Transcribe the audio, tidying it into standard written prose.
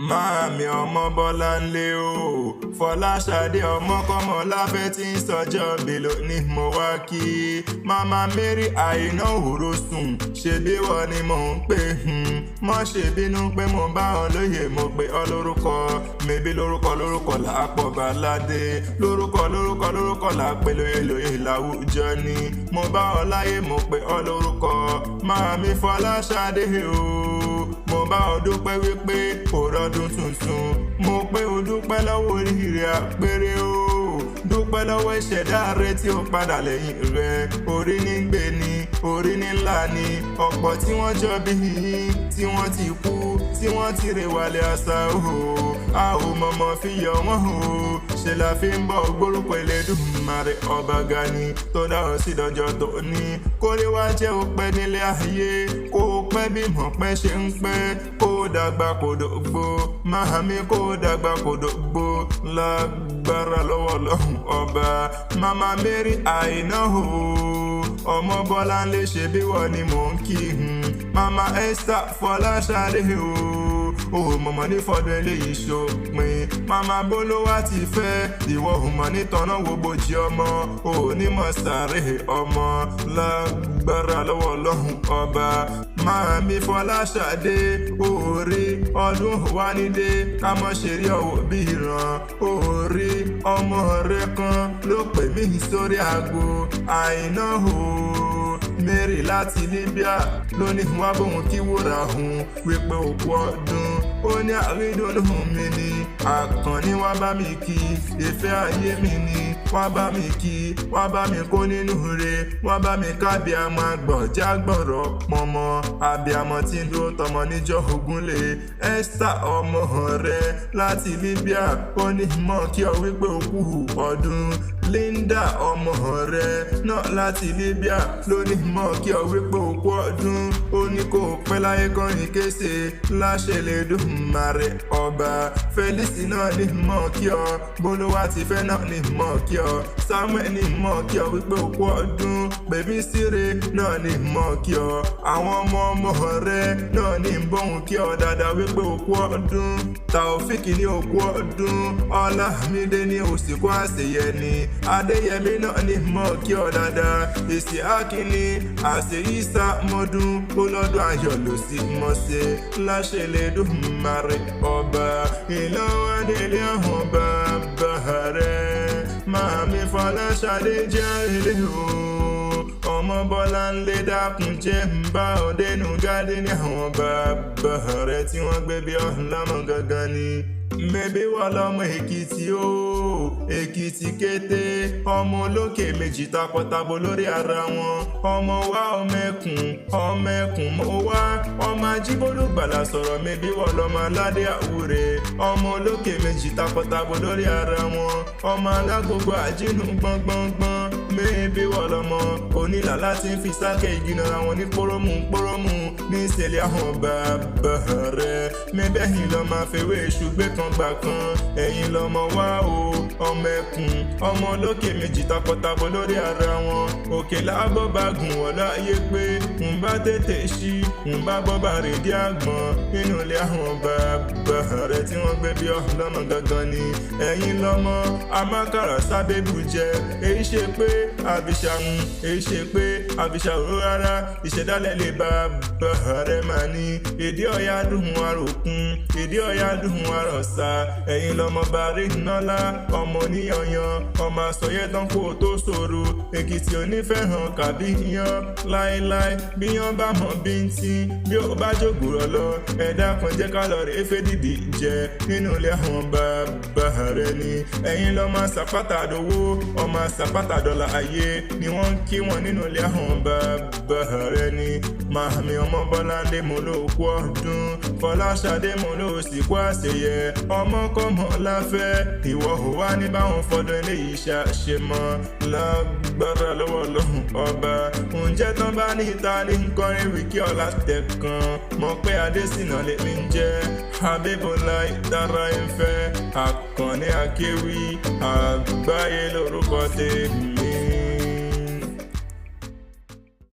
Màámi ọmọ Bọ́láńlé o, Fọláṣadé ọmọ Kọ́mọláfẹ́ tí ń sọjọ́ bèlò ni mo wá kí. Màmá Mary Àìná Òrosùn, ṣebí wọ́n ni mò ń pè. Mọ́ ṣe bínú pé mo bá ọ lóye, mo pè ọ lórúkọ. Mébí lórúkọ là á pọ̀ Bàládé. Lórúkọ là á pè lóye láwùjọ ni. Mo bá ọ láyé, mo pè ọ lórúkọ. Màámi Fọláṣadé o, mo bá ọ dúpẹ́ wípé kò rọdún tuntun. Mo pé o dúpẹ́ lọ́wọ́ oríire àpérè o. Dúpẹ́ lọ́wọ́ ìṣẹ̀dá rẹ tí ó padà lẹ́yìn rẹ. Orí ní gbé ni, orí ní ńlá ni. Ọ̀pọ̀ tí wọ́n jọ bí yín, tí wọ́n ti kú, tí wọ́n ti rè wálé àṣà o. A ò mọ̀mọ́ fi yọ wọ́n o. Ṣe la fi ń bọ̀ gbórúkọ Elédùmarè ọba Gani tó dá ọ sí dọjọ́ tó ní. Kórè wá jẹ́ ó pẹ́ nílé ayé, kó o pẹ́ bí mọ̀ pẹ́ ṣe ń pẹ́. Kó o dàgbà kò dògbò, Màámi kó o dàgbà kò dògbò. Lágbára lọ́wọ́ Ọlọ́run ọba. Màmá Mary Àìná o, ọmọ Bọ́láńlé ṣebí wọ́n ni mò ń kí. Màmá Esther Fọláṣadé o, mọ̀mọ́ ní fọdún eléyìí ṣòpin. Màmá Bólówá ti fẹ́, ìwọ mọ̀ ní tọ́nà wo bojì ọmọ. Onímọ̀ sáré ọmọ, lágbára lọ́wọ́ Ọlọ́run ọba. Màámi Fọláṣadé, orí ọdún wá nídé, ká mọ́ ṣe rí ọwọ́ bí ìran. Orí ọmọ rẹ kan ló pè mí sórí aago. Àìná o, Mary láti Libya ló ní wá bóun kí wúrà hun wípé òkú ọdún. Ó ní àrídùnnú mi ni, Àkànní wá bá mi kí. Ìfẹ́ ayé mi ni, wá bá mi kí. Wá bá mi kó nínú re, wá bá mi kábíàmọ́ àgbọ̀já gbọ̀rọ̀ pọ̀mọ́. Àbíàmọ́ tí ń dúró tọmọ níjọ́ Ògúnlé. Esther ọmọ rẹ láti Libya, ó ní mọ̀ kí ọ wípé òkú ọdún. Linda ọmọ rẹ náà láti Libya ló ní mọ̀ kí ọ wípé òkú ọdún. Ó ní kó pẹ́ láyé kan ní kése láṣẹ Elédùmarè ọba. Felix náà ní mọ̀ kí ọ, Bólówá ti fẹ́ náà ní mọ̀ kí ọ. Samuel ní mọ̀ kí ọ wípé òkú ọdún. Bèbí Síre náà ní mọ̀ kí ọ. Àwọn ọmọ rẹ náà ní bóun kí ọ dáadáa wípé òkú ọdún. Taofik ní òkú ọdún. Ọlámídé ní òsìkú àṣeyẹ ni. Adéyẹmí náà ní mọ̀ kí ọ dáadáa. Ìsíákì ní àṣeyísà mọ́dún. Ó lọ́dún ayọ̀ ló sì mọ̀ ṣe láṣẹ Elédùmarè ọba. Ìlọ́wọ́ délé àwọn bàbá rẹ̀. Màámi Fọláṣadé jẹ́ ilé o. Ọmọ Bọ́láńlé dákun jẹ́ ń bá ọ dénú gádé ní àwọn bàbá rẹ̀ tí wọ́n gbé bí ọ̀làmọ gangan ni. Mébí wọ́n lọ́mọ Èkìtì o, Èkìtì kété. Ọmọ olókè méjì takọtabo lórí ara wọn. Ọmọ wa ọmọ ẹkùn mo wá. Ọmọ Ajíbólúgbàlà sọ̀rọ̀, mébí wọ́n lọ́mọ aládé àwúre. Ọmọ olókè méjì takọtabo lórí ara wọn. Ọmọ alágbogbo àjínú gbọ́ngbọ́ngbọ́n. Mébí wọ́n lọ́mọ onílà láti fi sákẹ́ igi náà wọn ní pọ́rọ́mù ní ìṣẹ̀lẹ̀ àwọn bàbá rẹ̀. Mébẹ́yìn lọ́mọ afẹ́wé ṣùgbẹ́ kan gbà kan. Ẹ̀yin lọ́mọ wá o, ọmọ ẹkùn. Ọmọ olókè méjì takọtabo lórí ara wọn. Òkè lábọ́ bá gùn wọ́n láyé pé ń bá tètè ṣí, ń bá bọ́ bá rèdí àgbọ̀n. Nínú ilé àwọn bàbá rẹ̀ tí wọ́n gbé bí ọlọ́mọ gangan ni. Ẹ̀yin lọ́mọ amákàrà sábẹ́bù jẹ. Èyí ṣe pé àbíṣàmù, èyí ṣe pé àbíṣàrò rárá. Ìṣẹ̀dálẹ̀ lè bàbá rẹ̀ máa ní. Èdè ọ̀yá dùn àròkún, èdè ọ̀yá dùn àrọ̀sà. Ẹ̀yin lọ́mọ bàrí nọ́lá, ọmọ oníyanyan. Ọmọ àsọyẹ́ tán kó tó ṣòro. Èkìtì onífẹ̀hàn kàbí yan láéláé. Bí yan bá mọ̀ bí ń tí, bí ó bá jògbòrò lọ. Ẹ̀dá kan jẹ́ ká lọ rèé fẹ́ dìdì jẹ. Nínú ilé àwọn bàbá rẹ̀ ni. Ẹ̀yin lọ́mọ sàpátà dowó, ọmọ sàpátà dọ́là ayé ni wọ́n ń kí wọn nínú ilé àwọn bàbá rẹ̀ ni. Màámi ọmọ Bọ́láńlé mo ló kú ọdún. Fọláṣadé mo ló sì kú àṣeyẹ. Ọmọ Kọ́mọláfẹ́, ìwọ ò wá ní báwọn fọdún eléyìí ṣàṣe mọ́. Lágbára lọ́wọ́ Ọlọ́run ọba. Ǹjẹ́ tán bá ní ìta ní nkọrin wíkí ọ̀la tẹ̀kan. Mọ̀ pé Adésínà lèmi ń jẹ́. Habibula ìdára ìfẹ́. Akanni Akewi Agbaye lórúkọ tèmi.